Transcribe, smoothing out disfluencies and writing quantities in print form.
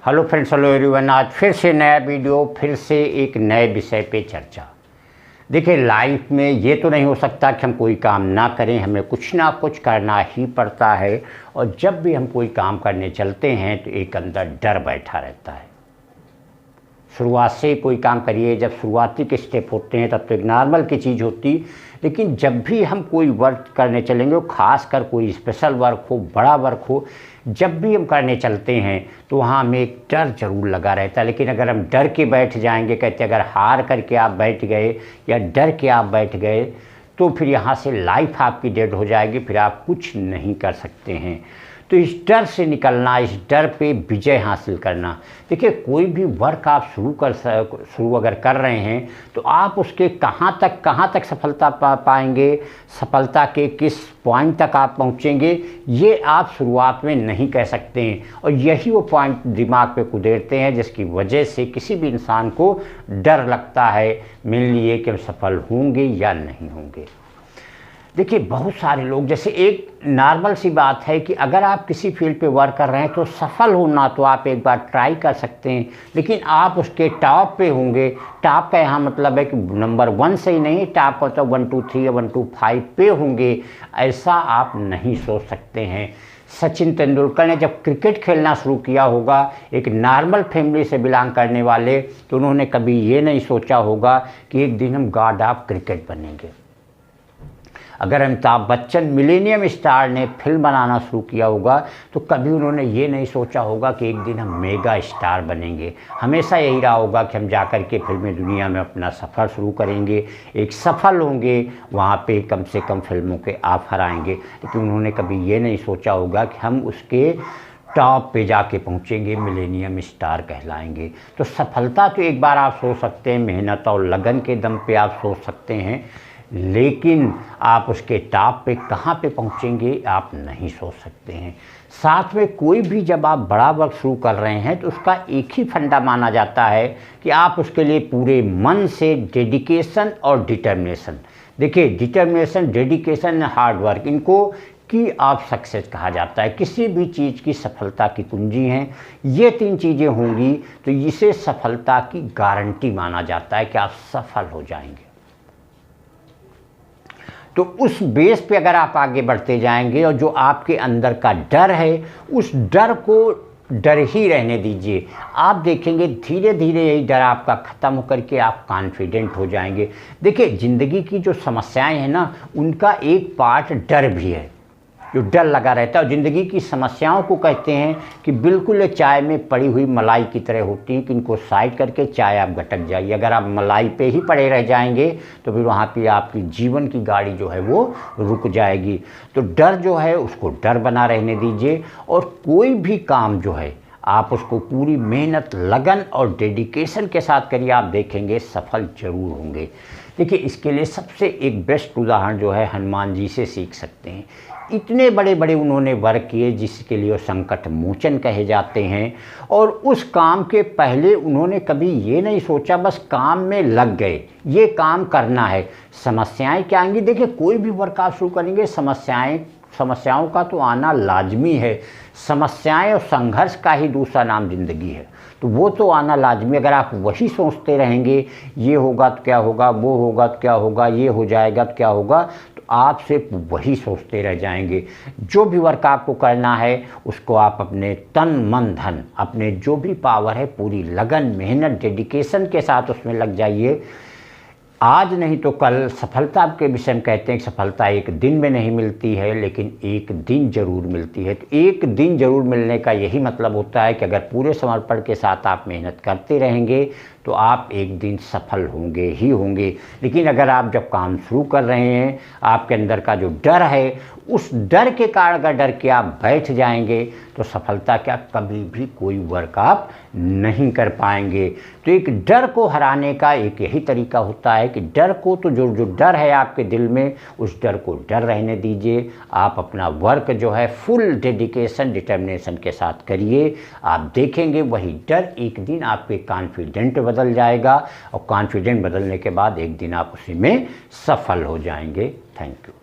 Hello friends, hello everyone. आज फिर से नया वीडियो, फिर से एक नए विषय पे चर्चा। देखिए, लाइफ में ये तो नहीं हो सकता कि हम कोई काम ना करें, हमें कुछ ना कुछ करना ही पड़ता है। और जब भी हम कोई काम करने चलते हैं तो एक अंदर डर बैठा रहता है। शुरुआत से कोई काम करिए, जब शुरुआती के स्टेप होते हैं तब तो एक नॉर्मल की चीज़ होती, लेकिन जब भी हम कोई वर्क करने चलेंगे, खास कर कोई स्पेशल वर्क हो, बड़ा वर्क हो, जब भी हम करने चलते हैं तो वहाँ हमें एक डर ज़रूर लगा रहता है। लेकिन अगर हम डर के बैठ जाएंगे, कहते अगर हार करके आप बैठ गए या डर के आप बैठ गए तो फिर यहाँ से लाइफ आपकी डेड हो जाएगी, फिर आप कुछ नहीं कर सकते हैं। तो इस डर से निकलना, इस डर पे विजय हासिल करना। देखिए, कोई भी वर्क आप शुरू अगर कर रहे हैं तो आप उसके कहाँ तक सफलता पाएंगे, सफलता के किस पॉइंट तक आप पहुंचेंगे, ये आप शुरुआत में नहीं कह सकते हैं। और यही वो पॉइंट दिमाग पे कुदेरते हैं जिसकी वजह से किसी भी इंसान को डर लगता है, मान लीजिए कि हम सफल होंगे या नहीं होंगे। देखिए, बहुत सारे लोग, जैसे एक नॉर्मल सी बात है कि अगर आप किसी फील्ड पे वर्क कर रहे हैं तो सफल होना तो आप एक बार ट्राई कर सकते हैं, लेकिन आप उसके टॉप पे होंगे। टॉप का यहाँ मतलब है कि नंबर 1 से ही नहीं, टॉप पर तो 1 2 3 या 1 2 5 पे होंगे, ऐसा आप नहीं सोच सकते हैं। सचिन तेंदुलकर ने जब क्रिकेट खेलना शुरू किया होगा, एक नॉर्मल फैमिली से बिलोंग करने वाले, तो उन्होंने कभी ये नहीं सोचा होगा कि एक दिन हम गॉड ऑफ क्रिकेट बनेंगे। अगर अमिताभ बच्चन मिलेनियम स्टार ने फिल्म बनाना शुरू किया होगा तो कभी उन्होंने ये नहीं सोचा होगा कि एक दिन हम मेगा स्टार बनेंगे। हमेशा यही रहा होगा कि हम जाकर के फिल्मी दुनिया में अपना सफ़र शुरू करेंगे, एक सफल होंगे, वहाँ पे कम से कम फिल्मों के ऑफर आएंगे। लेकिन उन्होंने कभी ये नहीं सोचा होगा कि हम उसके टॉप पे जाके पहुँचेंगे, मिलेनियम स्टार कहलाएंगे। तो सफलता तो एक बार आप सोच सकते हैं, मेहनत और लगन के दम पे आप सोच सकते हैं, लेकिन आप उसके टॉप पे कहाँ पे पहुँचेंगे आप नहीं सोच सकते हैं। साथ में कोई भी जब आप बड़ा वर्क शुरू कर रहे हैं तो उसका एक ही फंडा माना जाता है कि आप उसके लिए पूरे मन से डेडिकेशन और डिटर्मिनेशन। देखिए, डिटर्मिनेशन, डेडिकेशन, हार्ड वर्क, इनको कि आप सक्सेस कहा जाता है। किसी भी चीज़ की सफलता की कुंजी हैं ये 3 चीज़ें होंगी तो इसे सफलता की गारंटी माना जाता है कि आप सफल हो जाएंगे। तो उस बेस पे अगर आप आगे बढ़ते जाएंगे और जो आपके अंदर का डर है, उस डर को डर ही रहने दीजिए। आप देखेंगे धीरे धीरे यही डर आपका ख़त्म होकर के आप कॉन्फिडेंट हो जाएंगे। देखिए, ज़िंदगी की जो समस्याएं हैं ना, उनका एक पार्ट डर भी है, जो डर लगा रहता है। और ज़िंदगी की समस्याओं को कहते हैं कि बिल्कुल चाय में पड़ी हुई मलाई की तरह होती है कि इनको साइड करके चाय आप गटक जाइए। अगर आप मलाई पे ही पड़े रह जाएंगे तो फिर वहाँ पे आपकी जीवन की गाड़ी जो है वो रुक जाएगी। तो डर जो है उसको डर बना रहने दीजिए, और कोई भी काम जो है आप उसको पूरी मेहनत, लगन और डेडिकेशन के साथ करिए, आप देखेंगे सफल जरूर होंगे। देखिए, इसके लिए सबसे एक बेस्ट उदाहरण जो है हनुमान जी से सीख सकते हैं। इतने बड़े बड़े उन्होंने वर्क किए जिसके लिए वो संकट मोचन कहे जाते हैं, और उस काम के पहले उन्होंने कभी ये नहीं सोचा, बस काम में लग गए, ये काम करना है। समस्याएं क्या आएंगी, देखिए कोई भी वर्क आप शुरू करेंगे, समस्याओं का तो आना लाजमी है। समस्याएं और संघर्ष का ही दूसरा नाम जिंदगी है, तो वो तो आना लाजमी। अगर आप वही सोचते रहेंगे, ये होगा तो क्या होगा, वो होगा तो क्या होगा, ये हो जाएगा तो क्या होगा, तो आप सिर्फ वही सोचते रह जाएंगे। जो भी वर्क आपको करना है उसको आप अपने तन मन धन, अपने जो भी पावर है, पूरी लगन, मेहनत, डेडिकेशन के साथ उसमें लग जाइए। आज नहीं तो कल सफलता के विषय में कहते हैं कि सफलता एक दिन में नहीं मिलती है, लेकिन एक दिन जरूर मिलती है। तो एक दिन जरूर मिलने का यही मतलब होता है कि अगर पूरे समर्पण के साथ आप मेहनत करते रहेंगे तो आप एक दिन सफल होंगे ही होंगे। लेकिन अगर आप जब काम शुरू कर रहे हैं, आपके अंदर का जो डर है, उस डर के कारण अगर डर के आप बैठ जाएंगे तो सफलता क्या, कभी भी कोई वर्क आप नहीं कर पाएंगे। तो एक डर को हराने का एक यही तरीका होता है कि डर को, तो जो डर है आपके दिल में, उस डर को डर रहने दीजिए। आप अपना वर्क जो है फुल डेडिकेशन, डिटर्मिनेशन के साथ करिए, आप देखेंगे वही डर एक दिन आपके कॉन्फिडेंट बदल जाएगा, और कॉन्फिडेंट बदलने के बाद एक दिन आप उसी में सफल हो जाएंगे। Thank you.